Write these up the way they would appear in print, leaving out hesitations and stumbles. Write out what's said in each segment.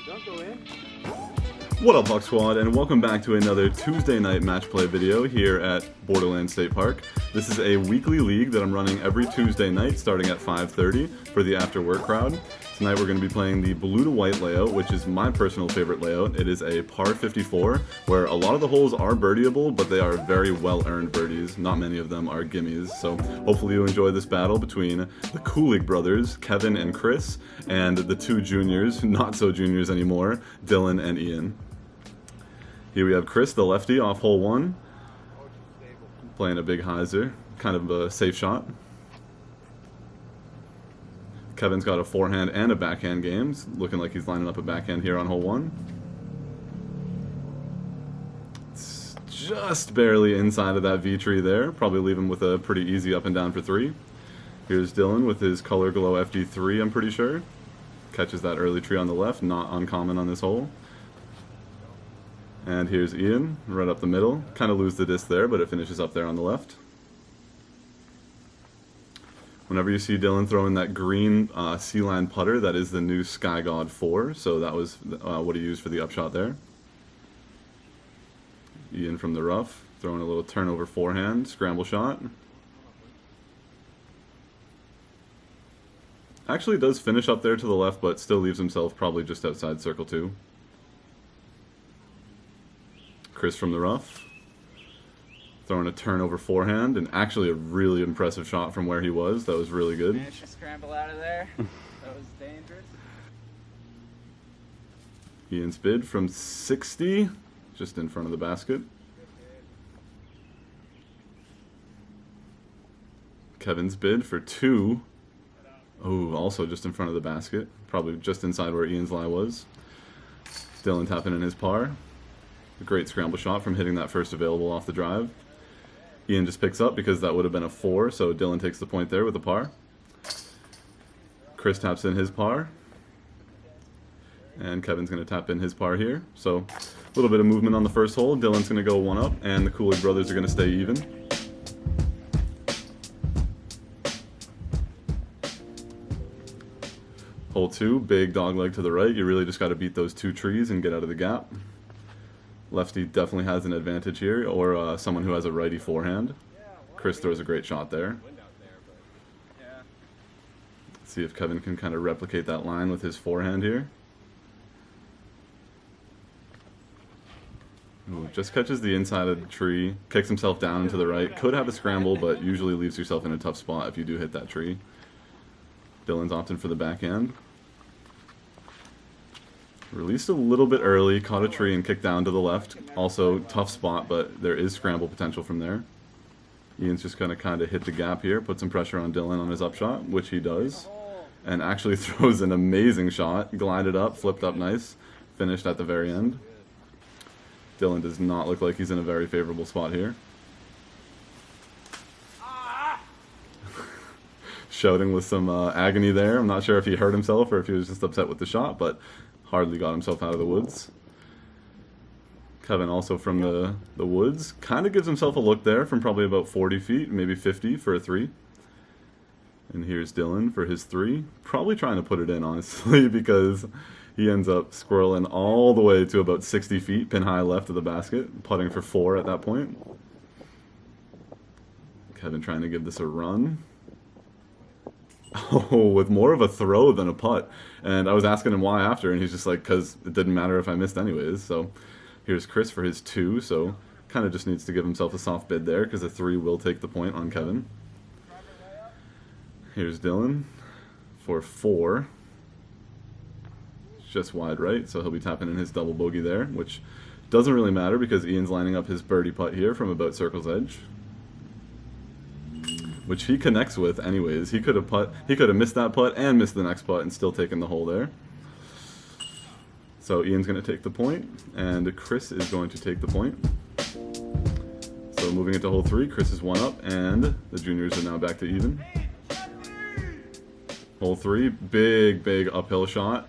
Don't go in. What up, Puck Squad, and welcome back to another Tuesday night match play video here at Borderland State Park. This is a weekly league that I'm running every Tuesday night starting at 5:30 for the after work crowd. Tonight we're going to be playing the blue to white layout, which is my personal favorite layout. It is a par 54, where a lot of the holes are birdieable, but they are very well-earned birdies. Not many of them are gimmies, so hopefully you enjoy this battle between the Kulig brothers, Kevin and Chris, and the two juniors, not so juniors anymore, Dylan and Ian. Here we have Chris, the lefty, off hole 1, playing a big hyzer, kind of a safe shot. Kevin's got a forehand and a backhand game, looking like he's lining up a backhand here on hole 1. It's just barely inside of that V tree there, probably leave him with a pretty easy up and down for 3. Here's Dylan with his Color Glow FD3, I'm pretty sure. Catches that early tree on the left, not uncommon on this hole. And here's Ian, right up the middle. Kind of lose the disc there, but it finishes up there on the left. Whenever you see Dylan throwing that green sea line putter, that is the new Sky God 4, so that was what he used for the upshot there. Ian from the rough, throwing a little turnover forehand, scramble shot. Actually does finish up there to the left, but still leaves himself probably just outside circle 2. Chris from the rough, throwing a turnover forehand, and actually a really impressive shot from where he was. That was really good. Managed to scramble out of there. That was dangerous. Ian's bid from 60, just in front of the basket. Kevin's bid for 2. Oh, also just in front of the basket. Probably just inside where Ian's lie was. Dylan tapping in his par. A great scramble shot from hitting that first available off the drive. Ian just picks up because that would have been a 4, so Dylan takes the point there with a par. Chris taps in his par. And Kevin's going to tap in his par here. So a little bit of movement on the first hole. Dylan's going to go 1 up, and the Kulig brothers are going to stay even. Hole 2, big dog leg to the right. You really just got to beat those 2 trees and get out of the gap. Lefty definitely has an advantage here, or someone who has a righty forehand. Chris throws a great shot there. Let's see if Kevin can kind of replicate that line with his forehand here. Ooh, just catches the inside of the tree, kicks himself down into the right. Could have a scramble, but usually leaves yourself in a tough spot if you do hit that tree. Dylan's opting for the backhand. Released a little bit early, caught a tree and kicked down to the left. Also, tough spot, but there is scramble potential from there. Ian's just going to kind of hit the gap here, put some pressure on Dylan on his upshot, which he does. And actually throws an amazing shot, glided up, flipped up nice, finished at the very end. Dylan does not look like he's in a very favorable spot here. Shouting with some agony there. I'm not sure if he hurt himself or if he was just upset with the shot, but hardly got himself out of the woods. Kevin also from the woods. Kind of gives himself a look there from probably about 40 feet, maybe 50 for a 3. And here's Dylan for his 3. Probably trying to put it in, honestly, because he ends up squirreling all the way to about 60 feet, pin high left of the basket, putting for 4 at that point. Kevin trying to give this a run. Oh, with more of a throw than a putt. And I was asking him why after, and he's just like, because it didn't matter if I missed anyways. So here's Chris for his 2, so kind of just needs to give himself a soft bid there, because a 3 will take the point on Kevin. Here's Dylan for 4. Just wide right, so he'll be tapping in his double bogey there, which doesn't really matter because Ian's lining up his birdie putt here from about circle's edge, which he connects with anyways. He could have missed that putt and missed the next putt and still taken the hole there. So Ian's going to take the point, and Chris is going to take the point. So moving into hole 3, Chris is 1 up, and the juniors are now back to even. Hole 3, big uphill shot.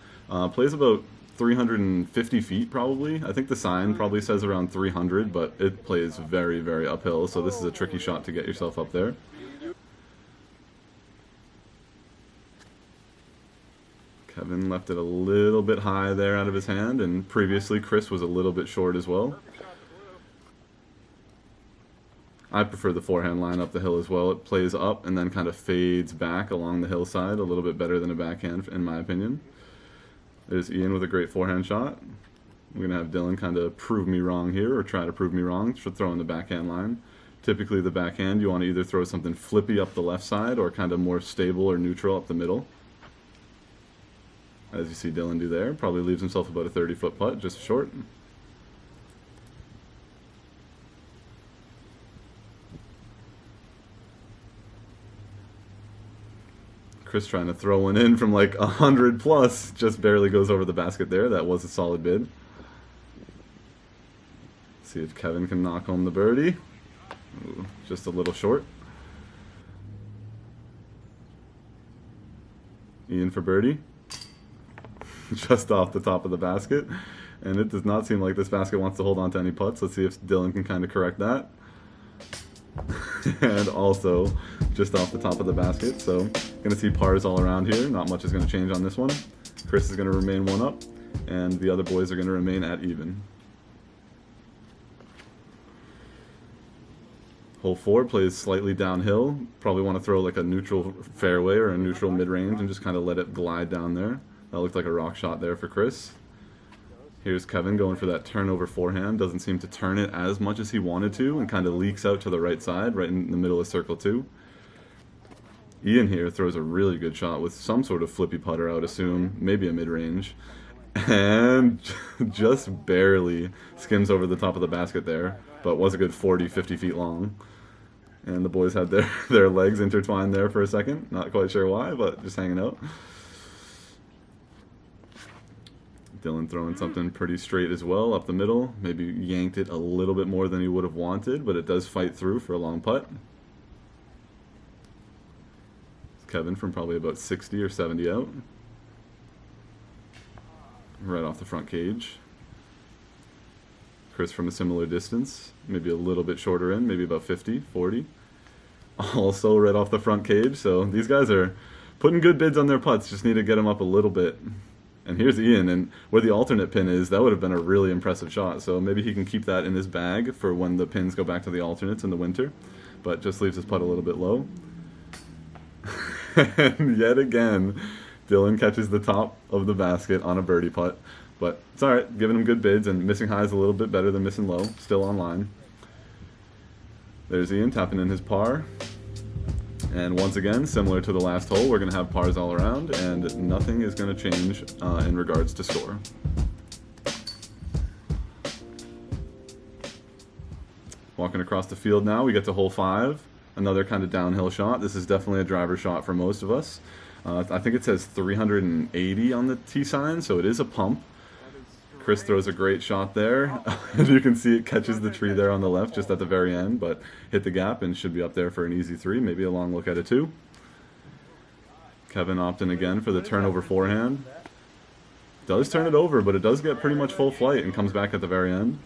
Plays about 350 feet probably. I think the sign probably says around 300, but it plays very, very uphill, so this is a tricky shot to get yourself up there. Kevin left it a little bit high there out of his hand, and previously Chris was a little bit short as well. I prefer the forehand line up the hill as well. It plays up and then kind of fades back along the hillside a little bit better than a backhand, in my opinion. There's Ian with a great forehand shot. We're going to have Dylan kind of prove me wrong here, or try to prove me wrong for throwing the backhand line. Typically the backhand, you want to either throw something flippy up the left side or kind of more stable or neutral up the middle. As you see Dylan do there, probably leaves himself about a 30-foot putt, just short. Chris trying to throw one in from like 100 plus, just barely goes over the basket there. That was a solid bid. See if Kevin can knock home the birdie. Ooh, just a little short. Ian for birdie. Just off the top of the basket. And it does not seem like this basket wants to hold on to any putts. Let's see if Dylan can kind of correct that. And also just off the top of the basket. So going to see pars all around here. Not much is going to change on this one. Chris is going to remain one up, and the other boys are going to remain at even. Hole 4 plays slightly downhill. Probably want to throw like a neutral fairway or a neutral mid-range and just kind of let it glide down there. That looked like a rock shot there for Chris. Here's Kevin going for that turnover forehand. Doesn't seem to turn it as much as he wanted to, and kind of leaks out to the right side, right in the middle of circle 2. Ian here throws a really good shot with some sort of flippy putter, I would assume, maybe a mid-range. And just barely skims over the top of the basket there, but was a good 40, 50 feet long. And the boys had their legs intertwined there for a second. Not quite sure why, but just hanging out. Dylan throwing something pretty straight as well up the middle. Maybe yanked it a little bit more than he would have wanted, but it does fight through for a long putt. Kevin from probably about 60 or 70 out. Right off the front cage. Chris from a similar distance, maybe a little bit shorter in, maybe about 50, 40. Also right off the front cage, so these guys are putting good bids on their putts, just need to get them up a little bit. And here's Ian, and where the alternate pin is, that would have been a really impressive shot, so maybe he can keep that in his bag for when the pins go back to the alternates in the winter, but just leaves his putt a little bit low. And yet again, Dylan catches the top of the basket on a birdie putt. But it's alright, giving him good bids, and missing high is a little bit better than missing low. Still on line. There's Ian tapping in his par. And once again, similar to the last hole, we're going to have pars all around, and nothing is going to change in regards to score. Walking across the field now, we get to hole 5. Another kind of downhill shot. This is definitely a driver shot for most of us. I think it says 380 on the tee sign, so it is a pump. Chris throws a great shot there. As you can see, it catches the tree there on the left just at the very end, but hit the gap and should be up there for an easy 3, maybe a long look at a 2. Kevin opting again for the turnover forehand. Does turn it over, but it does get pretty much full flight and comes back at the very end.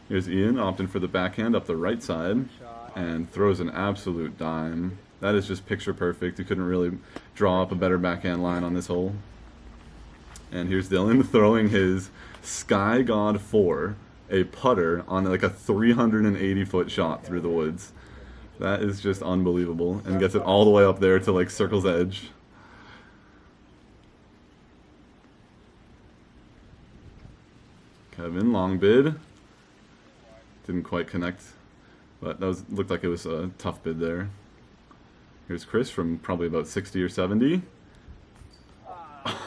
Here's Ian opting for the backhand up the right side and throws an absolute dime. That is just picture perfect. You couldn't really draw up a better backhand line on this hole. And here's Dylan throwing his Sky God 4, a putter on like a 380-foot shot through the woods. That is just unbelievable, and gets it all the way up there to like circle's edge. Kevin, long bid. Didn't quite connect, but that looked like it was a tough bid there. Here's Chris from probably about 60 or 70.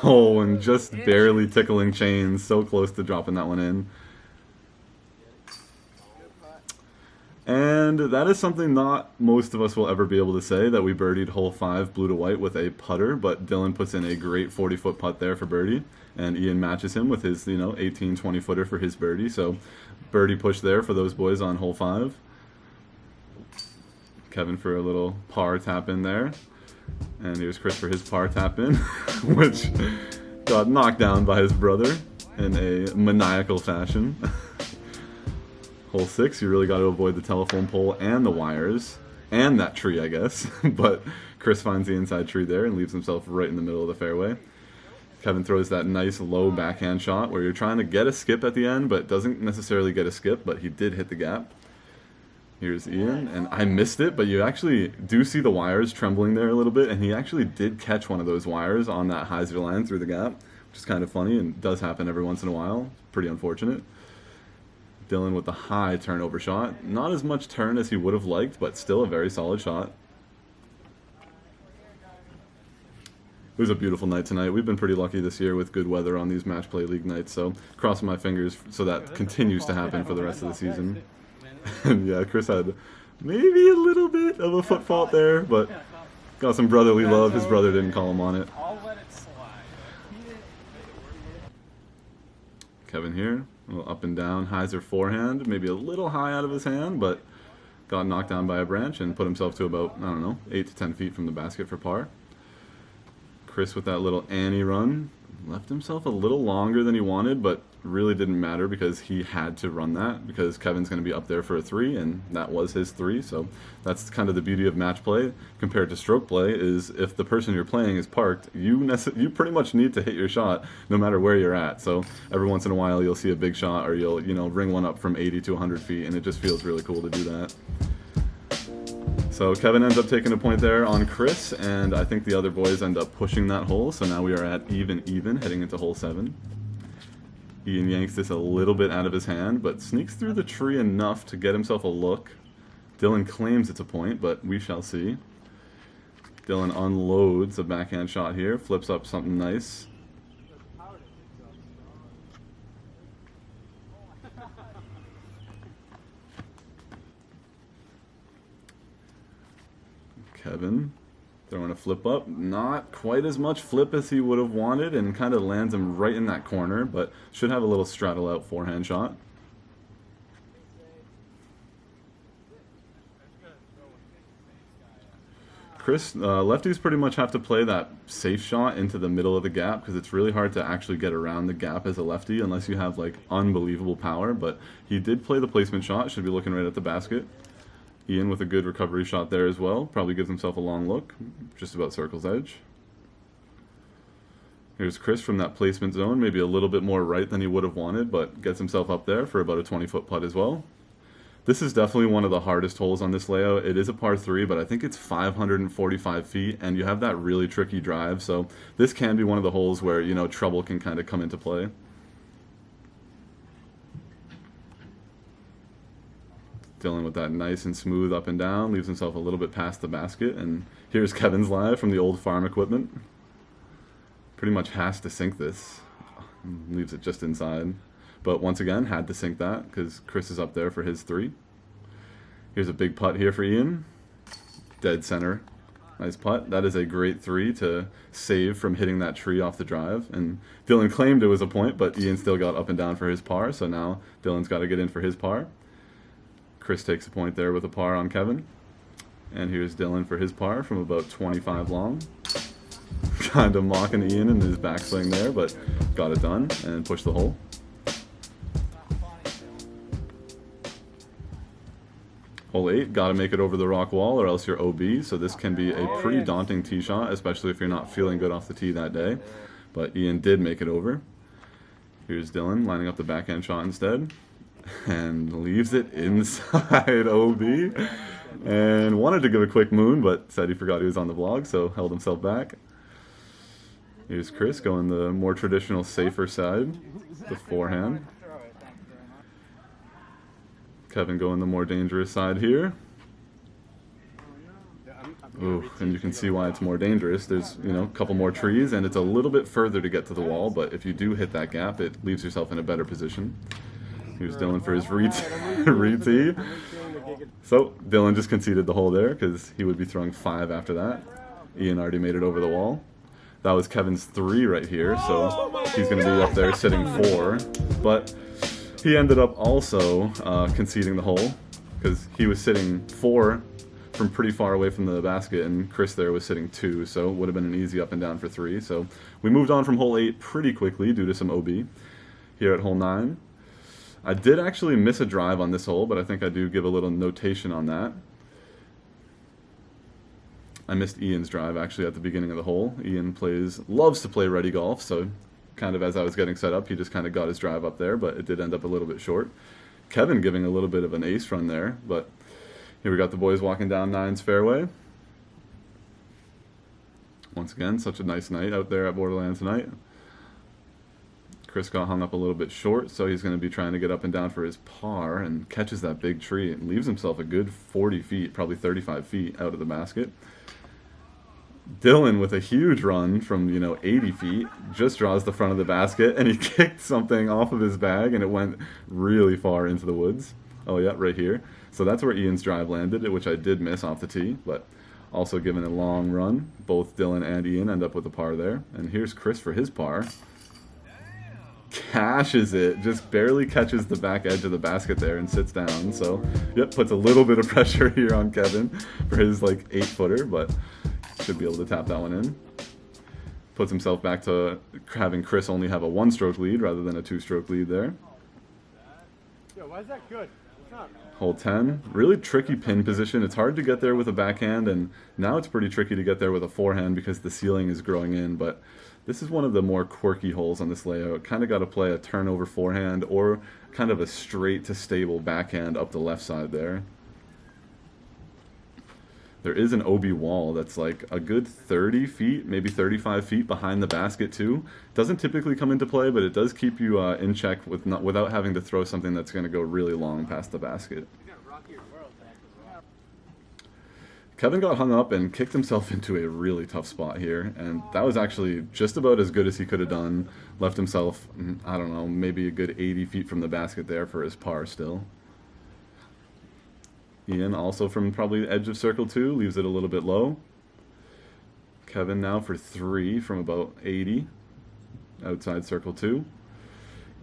Oh, and just barely tickling chains. So close to dropping that one in. And that is something not most of us will ever be able to say, that we birdied hole 5 blue to white with a putter, but Dylan puts in a great 40-foot putt there for birdie, and Ian matches him with his 18, 20-footer for his birdie. So birdie push there for those boys on hole 5. Kevin for a little par tap in there. And here's Chris for his par tap in, which got knocked down by his brother in a maniacal fashion. Hole 6, you really got to avoid the telephone pole and the wires, and that tree, I guess. But Chris finds the inside tree there and leaves himself right in the middle of the fairway. Kevin throws that nice low backhand shot where you're trying to get a skip at the end, but doesn't necessarily get a skip, but he did hit the gap. Here's Ian, and I missed it, but you actually do see the wires trembling there a little bit, and he actually did catch one of those wires on that hyzer line through the gap, which is kind of funny and does happen every once in a while. Pretty unfortunate. Dylan with the high turnover shot. Not as much turn as he would have liked, but still a very solid shot. It was a beautiful night tonight. We've been pretty lucky this year with good weather on these match play league nights, so crossing my fingers so that continues to happen for the rest of the season. And yeah, Chris had maybe a little bit of a foot fault there, but got some brotherly love. His brother didn't call him on it. Kevin here, a little up and down, hyzer forehand, maybe a little high out of his hand, but got knocked down by a branch and put himself to about, I don't know, 8 to 10 feet from the basket for par. Chris with that little Annie run, left himself a little longer than he wanted, but really didn't matter because he had to run that because Kevin's going to be up there for a 3, and that was his 3. So that's kind of the beauty of match play compared to stroke play, is if the person you're playing is parked, you pretty much need to hit your shot no matter where you're at. So every once in a while you'll see a big shot, or you'll ring one up from 80 to 100 feet, and it just feels really cool to do that. So Kevin ends up taking a point there on Chris, and I think the other boys end up pushing that hole, so now we are at even heading into hole 7. Ian yanks this a little bit out of his hand, but sneaks through the tree enough to get himself a look. Dylan claims it's a point, but we shall see. Dylan unloads a backhand shot here, flips up something nice. Kevin throwing a flip up, not quite as much flip as he would have wanted, and kind of lands him right in that corner, but should have a little straddle out forehand shot. Chris, lefties pretty much have to play that safe shot into the middle of the gap because it's really hard to actually get around the gap as a lefty unless you have like unbelievable power, but he did play the placement shot, should be looking right at the basket. Ian with a good recovery shot there as well. Probably gives himself a long look. Just about circle's edge. Here's Chris from that placement zone. Maybe a little bit more right than he would have wanted, but gets himself up there for about a 20-foot putt as well. This is definitely one of the hardest holes on this layout. It is a par 3, but I think it's 545 feet, and you have that really tricky drive. So this can be one of the holes where, trouble can kind of come into play. Dylan with that nice and smooth up and down, leaves himself a little bit past the basket, and here's Kevin's live from the old farm equipment. Pretty much has to sink this, leaves it just inside, but once again had to sink that because Chris is up there for his 3. Here's a big putt here for Ian, dead center, nice putt. That is a great 3 to save from hitting that tree off the drive, and Dylan claimed it was a point, but Ian still got up and down for his par, so now Dylan's got to get in for his par. Chris takes a point there with a par on Kevin. And here's Dylan for his par from about 25 long. Kind of mocking Ian in his backswing there, but got it done and pushed the hole. Hole 8, got to make it over the rock wall or else you're OB, so this can be a pretty daunting tee shot, especially if you're not feeling good off the tee that day. But Ian did make it over. Here's Dylan lining up the backhand shot instead. And leaves it inside OB, and wanted to give a quick moon, but said he forgot he was on the vlog, so held himself back. Here's Chris going the more traditional, safer side, the forehand. Kevin going the more dangerous side here. Ooh, and you can see why it's more dangerous. There's, a couple more trees, and it's a little bit further to get to the wall, but if you do hit that gap, it leaves yourself in a better position. Here's Dylan for his re-tee. So Dylan just conceded the hole there because he would be throwing 5 after that. Ian already made it over the wall. That was Kevin's 3 right here, so he's going to be up there sitting 4. But he ended up also conceding the hole because he was sitting 4 from pretty far away from the basket, and Chris there was sitting 2, so it would have been an easy up and down for 3. So we moved on from hole 8 pretty quickly due to some OB. Here at hole 9. I did actually miss a drive on this hole, but I think I do give a little notation on that. I missed Ian's drive actually at the beginning of the hole. Ian loves to play ready golf, so kind of as I was getting set up, he just kind of got his drive up there, but it did end up a little bit short. Kevin giving a little bit of an ace run there, but here we got the boys walking down 9's fairway. Once again, such a nice night out there at Borderland tonight. Chris got hung up a little bit short, so he's going to be trying to get up and down for his par, and catches that big tree and leaves himself a good 40 feet, probably 35 feet out of the basket. Dylan with a huge run from, 80 feet, just draws the front of the basket, and he kicked something off of his bag, and it went really far into the woods. Oh yeah, right here. So that's where Ian's drive landed, which I did miss off the tee, but also given a long run. Both Dylan and Ian end up with a par there. And here's Chris for his par. Cashes it, just barely catches the back edge of the basket there and sits down. So, yep, puts a little bit of pressure here on Kevin for his 8-footer, but should be able to tap that one in. Puts himself back to having Chris only have a 1-stroke lead rather than a 2-stroke lead there. Yo, why is that good? What's up? Hole 10, really tricky pin position. It's hard to get there with a backhand, and now it's pretty tricky to get there with a forehand because the ceiling is growing in, but this is one of the more quirky holes on this layout. Kind of got to play a turnover forehand or kind of a straight to stable backhand up the left side there. There is an OB wall that's like a good 30 feet, maybe 35 feet behind the basket too. Doesn't typically come into play, but it does keep you in check without having to throw something that's going to go really long past the basket. Kevin got hung up and kicked himself into a really tough spot here, and that was actually just about as good as he could have done. Left himself, I don't know, maybe a good 80 feet from the basket there for his par still. Ian also from probably the edge of circle 2, leaves it a little bit low. Kevin now for 3 from about 80, outside circle 2.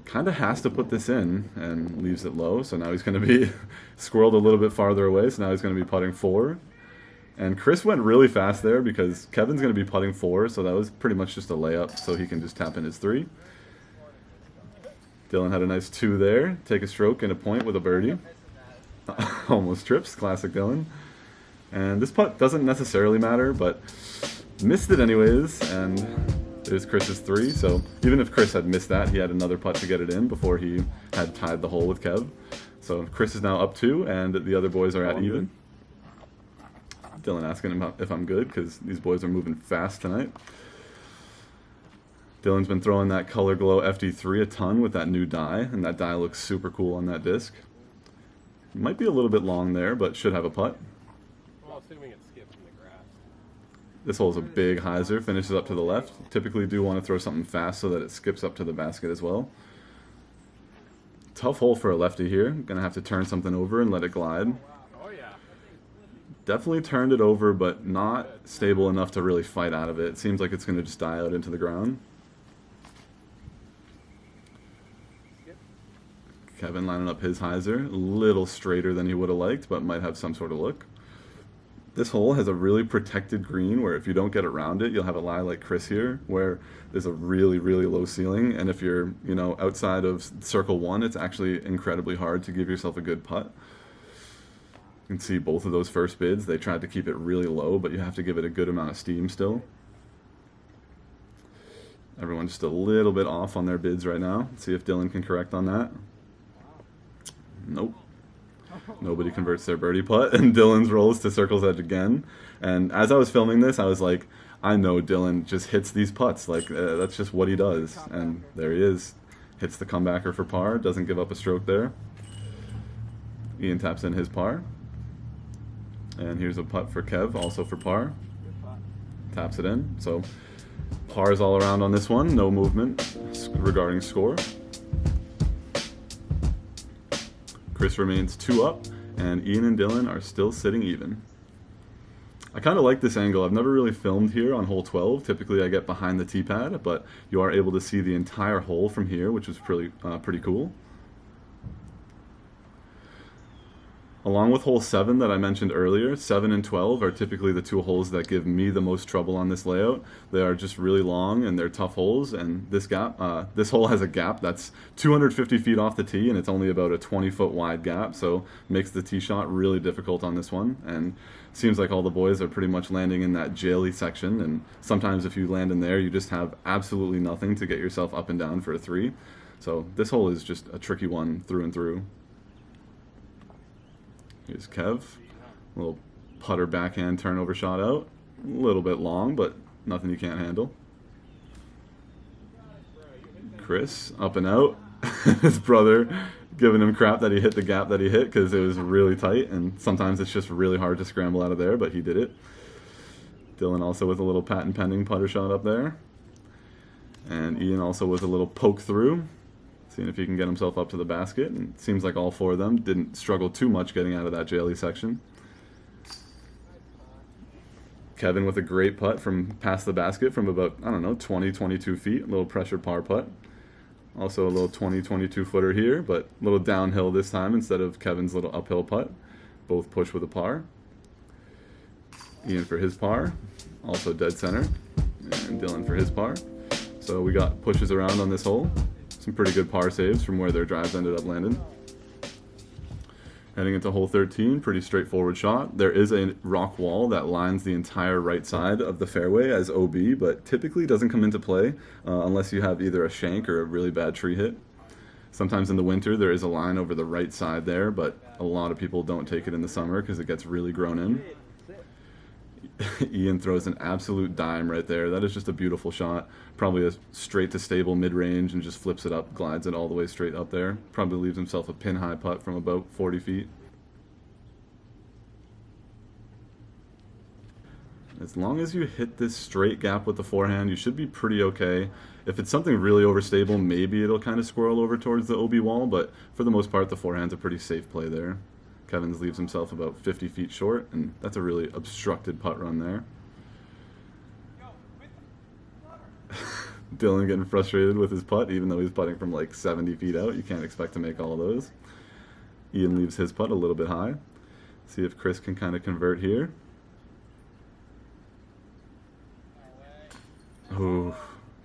Kind of has to put this in and leaves it low, so now he's going to be squirreled a little bit farther away, so now he's going to be putting 4. And Chris went really fast there because Kevin's going to be putting 4, so that was pretty much just a layup, so he can just tap in his 3. Dylan had a nice 2 there, take a stroke and a point with a birdie. Almost trips, classic Dylan. And this putt doesn't necessarily matter, but missed it anyways, and there's Chris's 3, so even if Chris had missed that, he had another putt to get it in before he had tied the hole with Kev. So Chris is now up 2, and the other boys are at even. Dylan asking him if I'm good, because these boys are moving fast tonight. Dylan's been throwing that Color Glow FD3 a ton with that new die, and that die looks super cool on that disc. Might be a little bit long there, but should have a putt. Well, assuming it skips in the grass. This hole is a big hyzer, finishes up to the left. Typically do want to throw something fast so that it skips up to the basket as well. Tough hole for a lefty here. Gonna have to turn something over and let it glide. Oh yeah. Definitely turned it over, but not stable enough to really fight out of it. It seems like it's gonna just die out into the ground. Kevin lining up his hyzer, a little straighter than he would have liked, but might have some sort of look. This hole has a really protected green where if you don't get around it, you'll have a lie like Chris here, where there's a really, really low ceiling, and if you're, outside of circle 1, it's actually incredibly hard to give yourself a good putt. You can see both of those first bids, they tried to keep it really low, but you have to give it a good amount of steam still. Everyone's just a little bit off on their bids right now. Let's see if Dylan can correct on that. Nope. Nobody converts their birdie putt, and Dylan's rolls to circle's edge again. And as I was filming this, I was like, I know Dylan just hits these putts. That's just what he does. And there he is. Hits the comebacker for par, doesn't give up a stroke there. Ian taps in his par. And here's a putt for Kev, also for par. Taps it in. So pars all around on this one, no movement regarding score. Chris remains 2 up, and Ian and Dylan are still sitting even. I kind of like this angle. I've never really filmed here on hole 12. Typically I get behind the tee pad, but you are able to see the entire hole from here, which is pretty cool. Along with hole 7 that I mentioned earlier, 7 and 12 are typically the two holes that give me the most trouble on this layout. They are just really long and they're tough holes, and this hole has a gap that's 250 feet off the tee, and it's only about a 20-foot wide gap, so makes the tee shot really difficult on this one. And seems like all the boys are pretty much landing in that jaily section, and sometimes if you land in there, you just have absolutely nothing to get yourself up and down for a 3. So this hole is just a tricky one through and through. Here's Kev, a little putter backhand turnover shot out, a little bit long, but nothing you can't handle. Chris, up and out. His brother giving him crap that he hit the gap that he hit because it was really tight, and sometimes it's just really hard to scramble out of there, but he did it. Dylan also with a little patent pending putter shot up there. And Ian also with a little poke through, seeing if he can get himself up to the basket. And it seems like all 4 of them didn't struggle too much getting out of that jaily section. Kevin with a great putt from past the basket from about, I don't know, 20, 22 feet. A little pressure par putt. Also a little 20, 22 footer here, but a little downhill this time instead of Kevin's little uphill putt. Both push with a par. Ian for his par, also dead center. And Dylan for his par. So we got pushes around on this hole. Some pretty good par saves from where their drives ended up landing. Heading into hole 13, pretty straightforward shot. There is a rock wall that lines the entire right side of the fairway as OB, but typically doesn't come into play unless you have either a shank or a really bad tree hit. Sometimes in the winter there is a line over the right side there, but a lot of people don't take it in the summer because it gets really grown in. Ian throws an absolute dime right there. That is just a beautiful shot. Probably a straight to stable mid-range and just flips it up, glides it all the way straight up there. Probably leaves himself a pin-high putt from about 40 feet. As long as you hit this straight gap with the forehand, you should be pretty okay. If it's something really overstable, maybe it'll kind of squirrel over towards the OB wall, but for the most part, the forehand's a pretty safe play there. Kevins leaves himself about 50 feet short, and that's a really obstructed putt run there. Dylan getting frustrated with his putt, even though he's putting from like 70 feet out. You can't expect to make all of those. Ian leaves his putt a little bit high. See if Chris can kind of convert here. Oh,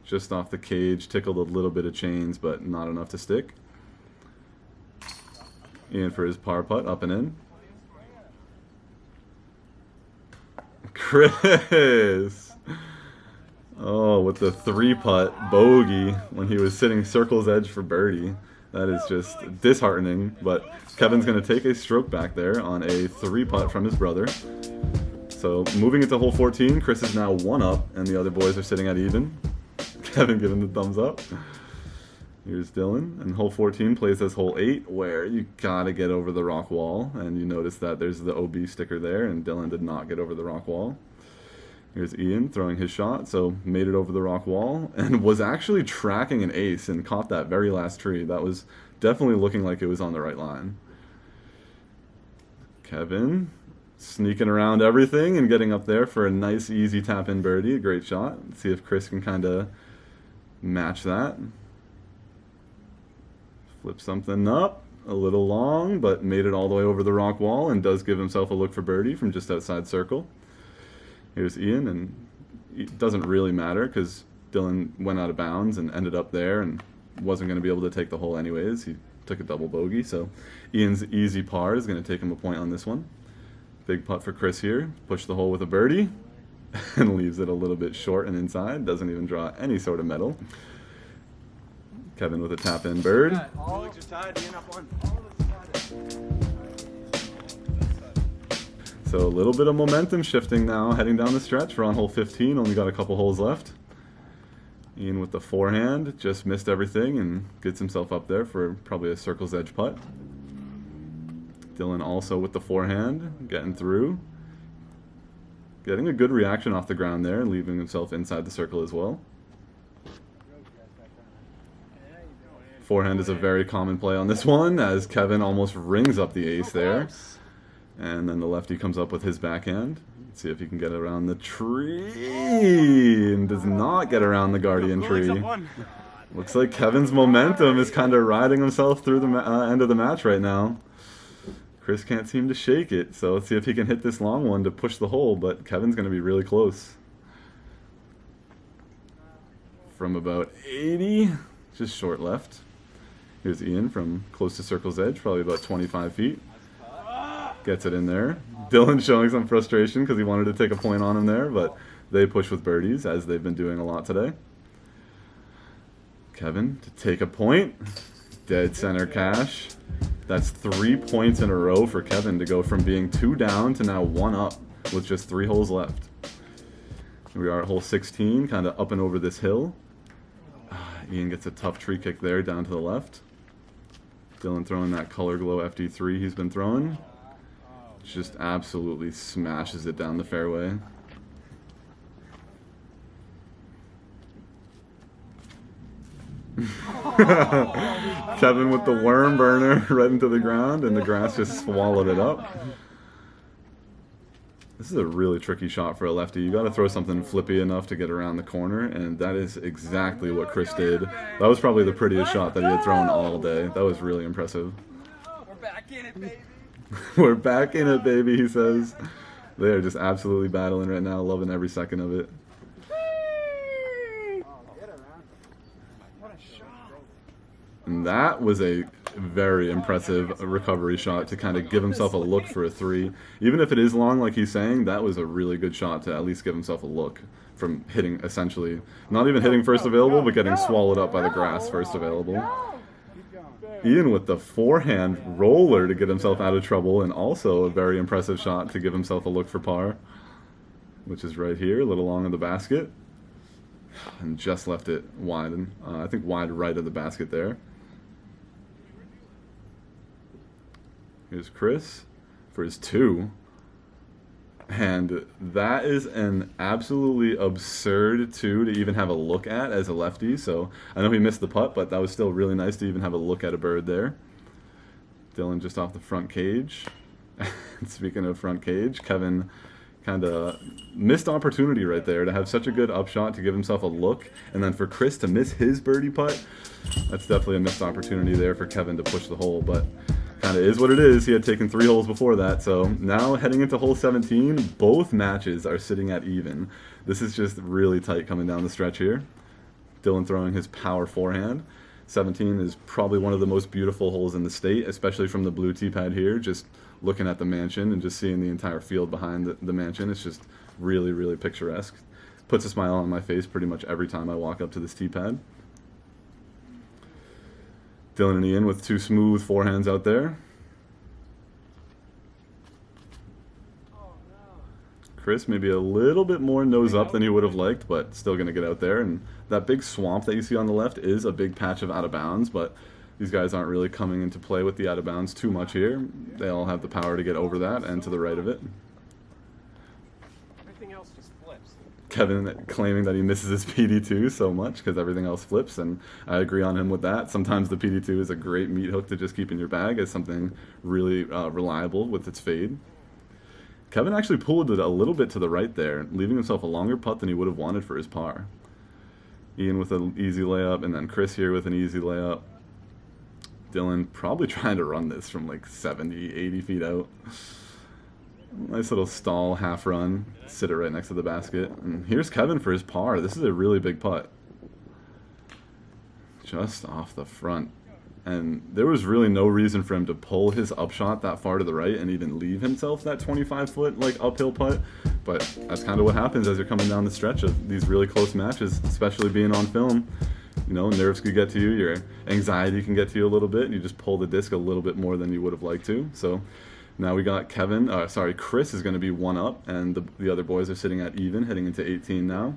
just off the cage, tickled a little bit of chains, but not enough to stick. Ian for his par putt, up and in. Chris! Oh, with the 3-putt bogey when he was sitting circle's edge for birdie. That is just disheartening, but Kevin's going to take a stroke back there on a 3-putt from his brother. So moving into hole 14, Chris is now 1 up, and the other boys are sitting at even. Kevin giving the thumbs up. Here's Dylan, and hole 14 plays as hole 8, where you gotta get over the rock wall, and you notice that there's the OB sticker there, and Dylan did not get over the rock wall. Here's Ian throwing his shot, so made it over the rock wall, and was actually tracking an ace and caught that very last tree. That was definitely looking like it was on the right line. Kevin sneaking around everything and getting up there for a nice easy tap-in birdie. A great shot. Let's see if Chris can kind of match that. Flip something up, a little long, but made it all the way over the rock wall and does give himself a look for birdie from just outside circle. Here's Ian, and it doesn't really matter because Dylan went out of bounds and ended up there and wasn't going to be able to take the hole anyways. He took a double bogey, so Ian's easy par is going to take him a point on this one. Big putt for Chris here. Push the hole with a birdie and leaves it a little bit short and inside. Doesn't even draw any sort of medal. Kevin with a tap-in bird. So a little bit of momentum shifting now, heading down the stretch. We're on hole 15, only got a couple holes left. Ian with the forehand, just missed everything and gets himself up there for probably a circle's edge putt. Dylan also with the forehand, getting through. Getting a good reaction off the ground there, leaving himself inside the circle as well. Forehand is a very common play on this one, as Kevin almost rings up the ace there. And then the lefty comes up with his backhand. Let's see if he can get around the tree. And does not get around the guardian tree. Looks like Kevin's momentum is kind of riding himself through the end of the match right now. Chris can't seem to shake it, so let's see if he can hit this long one to push the hole, but Kevin's going to be really close. From about 80, just short left. Here's Ian from close to circle's edge, probably about 25 feet. Gets it in there. Dylan showing some frustration because he wanted to take a point on him there, but they push with birdies, as they've been doing a lot today. Kevin to take a point. Dead center cash. That's 3 points in a row for Kevin to go from being 2 down to now 1 up with just 3 holes left. Here we are at hole 16, kind of up and over this hill. Ian gets a tough tree kick there down to the left. Dylan throwing that Color Glow FD3 he's been throwing. Just absolutely smashes it down the fairway. Kevin with the worm burner right into the ground, and the grass just swallowed it up. This is a really tricky shot for a lefty. You got to throw something flippy enough to get around the corner, and that is exactly what Chris did. That was probably the prettiest shot that he had thrown all day. That was really impressive. We're back in it, baby. We're back in it, baby, he says. They are just absolutely battling right now, loving every second of it. And that was a very impressive recovery shot to kind of give himself a look for a 3. Even if it is long, like he's saying, that was a really good shot to at least give himself a look from hitting, essentially, not even hitting first available, but getting swallowed up by the grass first available. Ian with the forehand roller to get himself out of trouble, and also a very impressive shot to give himself a look for par, which is right here, a little long of the basket. And just left it wide, I think wide right of the basket there. Here's Chris for his 2. And that is an absolutely absurd 2 to even have a look at as a lefty. So I know he missed the putt, but that was still really nice to even have a look at a bird there. Dylan just off the front cage. Speaking of front cage, Kevin kind of missed opportunity right there to have such a good upshot to give himself a look, and then for Chris to miss his birdie putt. That's definitely a missed opportunity there for Kevin to push the hole, but kind of is what it is. He had taken 3 holes before that, so now heading into hole 17, both matches are sitting at even. This is just really tight coming down the stretch here. Dylan throwing his power forehand. 17 is probably one of the most beautiful holes in the state, especially from the blue tee pad here. Just looking at the mansion and just seeing the entire field behind the mansion. It's just really, really picturesque. Puts a smile on my face pretty much every time I walk up to this tee pad. Dylan and Ian with 2 smooth forehands out there. Chris maybe a little bit more nose up than he would have liked, but still going to get out there. And that big swamp that you see on the left is a big patch of out of bounds, but these guys aren't really coming into play with the out of bounds too much here. They all have the power to get over that and to the right of it. Everything else just flips. Kevin claiming that he misses his PD2 so much because everything else flips, and I agree on him with that. Sometimes the PD2 is a great meat hook to just keep in your bag as something really reliable with its fade. Kevin actually pulled it a little bit to the right there, leaving himself a longer putt than he would have wanted for his par. Ian with an easy layup, and then Chris here with an easy layup. Dylan probably trying to run this from like 70, 80 feet out. Nice little stall half run, sit it right next to the basket. And here's Kevin for his par. This is a really big putt. Just off the front. And there was really no reason for him to pull his upshot that far to the right and even leave himself that 25-foot like uphill putt. But that's kind of what happens as you're coming down the stretch of these really close matches, especially being on film. You know, nerves could get to you, your anxiety can get to you a little bit, and you just pull the disc a little bit more than you would have liked to. So now we got Chris is going to be 1 up, and the other boys are sitting at even, heading into 18 now.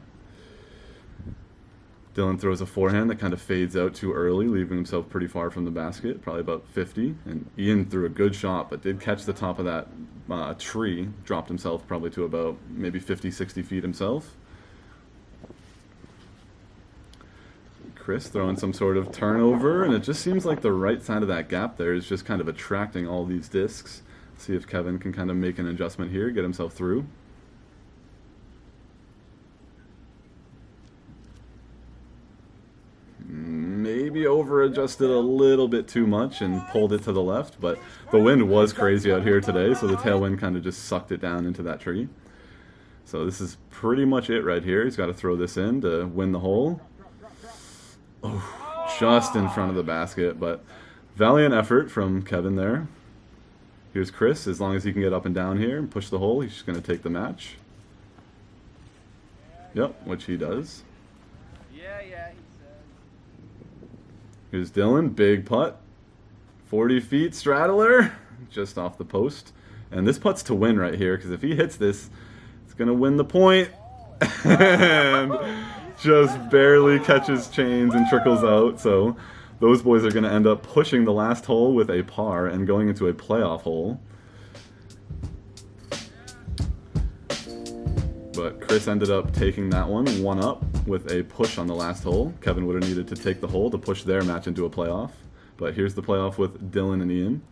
Dylan throws a forehand that kind of fades out too early, leaving himself pretty far from the basket, probably about 50. And Ian threw a good shot, but did catch the top of that tree, dropped himself probably to about maybe 50, 60 feet himself. Chris throwing some sort of turnover, and it just seems like the right side of that gap there is just kind of attracting all these discs. See if Kevin can kind of make an adjustment here, get himself through. Maybe maybe over adjusted a little bit too much and pulled it to the left, but the wind was crazy out here today, so the tailwind kind of just sucked it down into that tree. So this is pretty much it right here. He's got to throw this in to win the hole. Oh, just in front of the basket, but valiant effort from Kevin there. Here's Chris. As long as he can get up and down here and push the hole, he's just going to take the match. Yep, which he does. Yeah, he says. Here's Dylan, big putt. 40 feet straddler, just off the post. And this putt's to win right here, because if he hits this, it's going to win the point. And just barely catches chains and trickles out. So those boys are going to end up pushing the last hole with a par and going into a playoff hole. But Chris ended up taking that one up with a push on the last hole. Kevin would have needed to take the hole to push their match into a playoff. But here's the playoff with Dylan and Ian.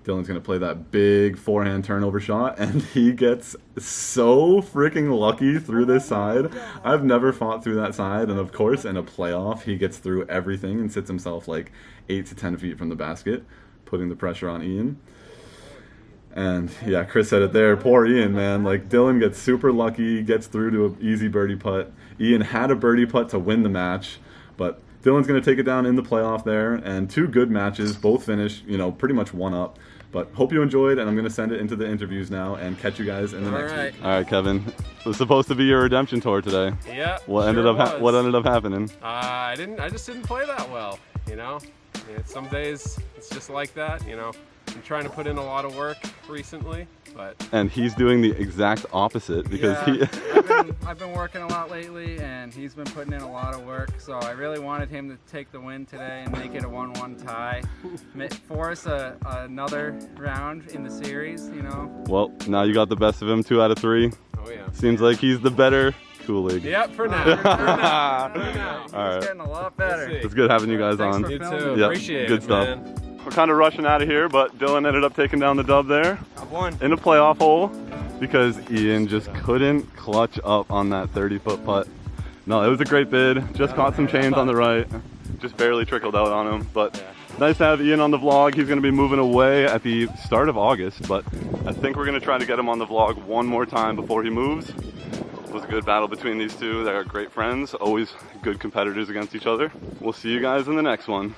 Dylan's going to play that big forehand turnover shot, and he gets so freaking lucky through this side. I've never fought through that side, and of course, in a playoff, he gets through everything and sits himself like 8 to 10 feet from the basket, putting the pressure on Ian. And yeah, Chris said it there. Poor Ian, man. Like, Dylan gets super lucky, gets through to an easy birdie putt. Ian had a birdie putt to win the match, but Dylan's going to take it down in the playoff there, and 2 good matches, both finished, you know, pretty much one up. But hope you enjoyed, and I'm going to send it into the interviews now and catch you guys in the next week. All right, Kevin. It was supposed to be your redemption tour today. Yeah. What ended up happening? I just didn't play that well, you know. Yeah, some days it's just like that, you know. I'm trying to put in a lot of work recently, but... And he's doing the exact opposite because I've been working a lot lately, and he's been putting in a lot of work, so I really wanted him to take the win today and make it a 1-1 tie. Force another round in the series, you know. Well, now you got the best of him, 2 out of 3. Oh, yeah. Seems like he's the better Kool-Aid. Yep, for now. For now. All right. He's getting a lot better. It's good having you guys on. You too. Yep. Appreciate Good it, stuff. man. We're kind of rushing out of here, but Dylan ended up taking down the dub there. I've won. In a playoff hole because Ian just couldn't clutch up on that 30-foot putt. No, it was a great bid. Just caught some chains on the right. Just barely trickled out on him. But nice to have Ian on the vlog. He's going to be moving away at the start of August, but I think we're going to try to get him on the vlog one more time before he moves. It was a good battle between these two. They are great friends, always good competitors against each other. We'll see you guys in the next one.